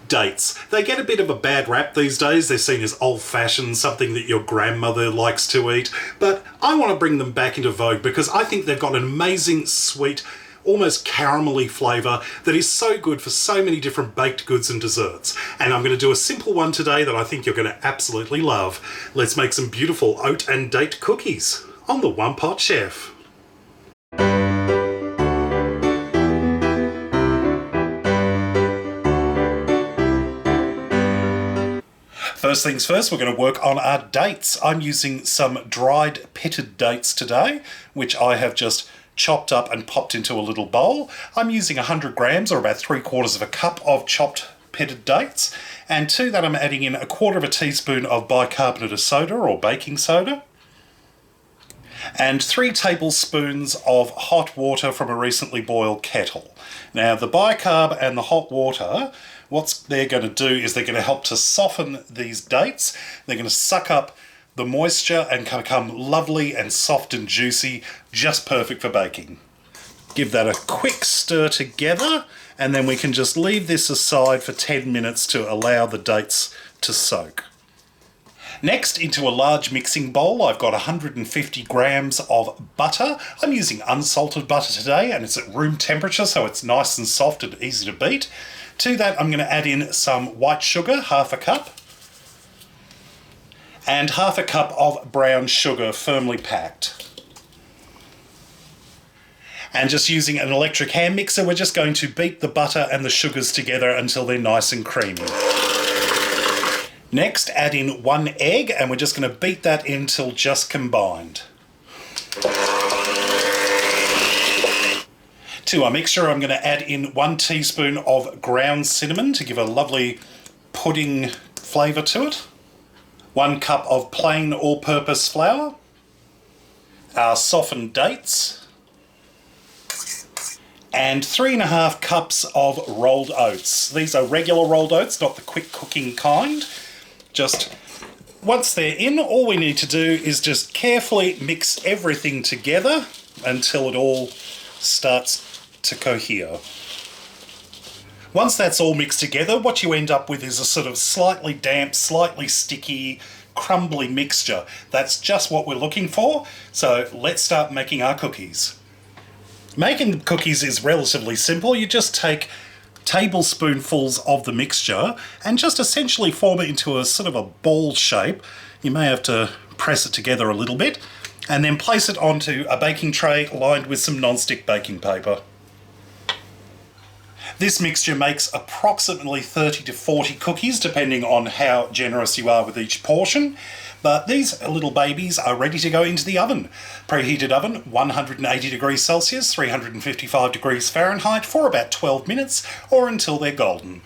Dates. They get a bit of a bad rap these days. They're seen as old-fashioned, something that your grandmother likes to eat. But I want to bring them back into vogue because I think they've got an amazing, sweet, almost caramelly flavour that is so good for so many different baked goods and desserts. And I'm going to do a simple one today that I think you're going to absolutely love. Let's make some beautiful oat and date cookies on the One Pot Chef. First things first, we're going to work on our dates. I'm using some dried pitted dates today, which I have just chopped up and popped into a little bowl. I'm using 100 grams, or about 3/4 of a cup of chopped pitted dates. And to that I'm adding in 1/4 teaspoon of bicarbonate of soda, or baking soda. And 3 tablespoons of hot water from a recently boiled kettle. Now the bicarb and the hot water, what they're going to do is they're going to help to soften these dates. They're going to suck up the moisture and become lovely and soft and juicy, just perfect for baking. Give that a quick stir together, and then we can just leave this aside for 10 minutes to allow the dates to soak. Next, into a large mixing bowl, I've got 150 grams of butter. I'm using unsalted butter today, and it's at room temperature, so it's nice and soft and easy to beat. To that, I'm going to add in some white sugar, 1/2 cup, and 1/2 cup of brown sugar, firmly packed. And just using an electric hand mixer, we're just going to beat the butter and the sugars together until they're nice and creamy. Next, add in 1 egg, and we're just going to beat that in till just combined. To our mixture, I'm going to add in 1 teaspoon of ground cinnamon to give a lovely pudding flavour to it. 1 cup of plain all-purpose flour. Our softened dates. And 3.5 cups of rolled oats. These are regular rolled oats, not the quick cooking kind. Just once they're in, all we need to do is just carefully mix everything together until it all starts to cohere. Once that's all mixed together, what you end up with is a sort of slightly damp, slightly sticky, crumbly mixture. That's just what we're looking for. So let's start making our cookies. Making cookies is relatively simple. You just take tablespoonfuls of the mixture and just essentially form it into a sort of a ball shape. You may have to press it together a little bit, and then place it onto a baking tray lined with some non-stick baking paper. This mixture makes approximately 30 to 40 cookies, depending on how generous you are with each portion. But these little babies are ready to go into the oven. Preheated oven, 180 degrees Celsius, 355 degrees Fahrenheit for about 12 minutes, or until they're golden.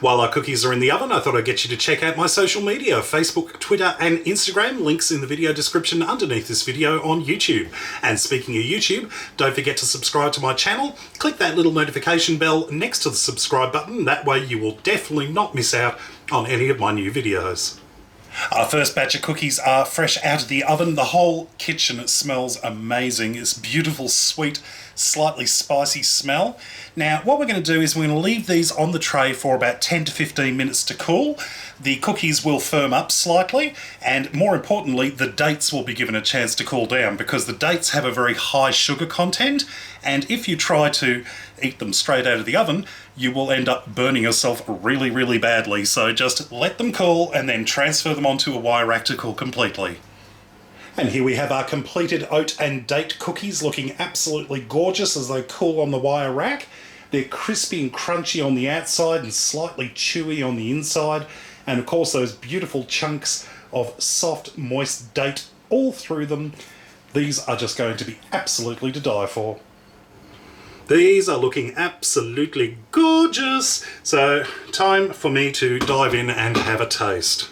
While our cookies are in the oven, I thought I'd get you to check out my social media, Facebook, Twitter and Instagram, links in the video description underneath this video on YouTube. And speaking of YouTube, don't forget to subscribe to my channel. Click that little notification bell next to the subscribe button, that way you will definitely not miss out on any of my new videos. Our first batch of cookies are fresh out of the oven. The whole kitchen smells amazing. It's beautiful, sweet, slightly spicy smell. Now, what we're going to do is we're going to leave these on the tray for about 10 to 15 minutes to cool. The cookies will firm up slightly, and more importantly, the dates will be given a chance to cool down, because the dates have a very high sugar content, and if you try to eat them straight out of the oven, you will end up burning yourself really, really badly. So just let them cool and then transfer them onto a wire rack to cool completely. And here we have our completed oat and date cookies, looking absolutely gorgeous as they cool on the wire rack. They're crispy and crunchy on the outside and slightly chewy on the inside. And of course those beautiful chunks of soft, moist date all through them. These are just going to be absolutely to die for. These are looking absolutely gorgeous. So time for me to dive in and have a taste.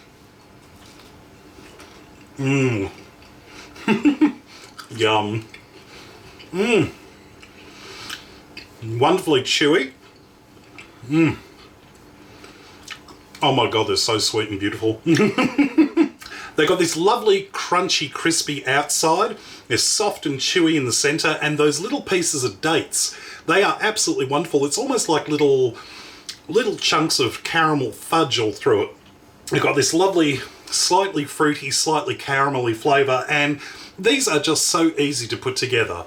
Mmm. Yum. Mmm. Wonderfully chewy. Mmm. Oh my god, they're so sweet and beautiful. They've got this lovely, crunchy, crispy outside. They're soft and chewy in the centre, and those little pieces of dates, they are absolutely wonderful. It's almost like little little chunks of caramel fudge all through it. They've got this lovely, slightly fruity, slightly caramelly flavour, and these are just so easy to put together.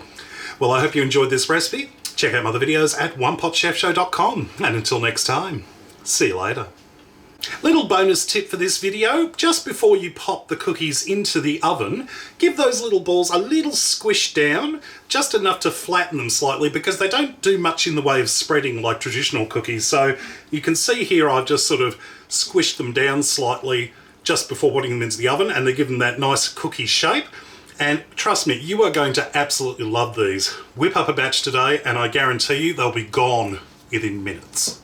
Well, I hope you enjoyed this recipe. Check out my other videos at OnePotChefShow.com, and until next time, see you later. Little bonus tip for this video, just before you pop the cookies into the oven, give those little balls a little squish down, just enough to flatten them slightly, because they don't do much in the way of spreading like traditional cookies. So you can see here I've just sort of squished them down slightly just before putting them into the oven, and they give them that nice cookie shape. And trust me, you are going to absolutely love these. Whip up a batch today and I guarantee you they'll be gone within minutes.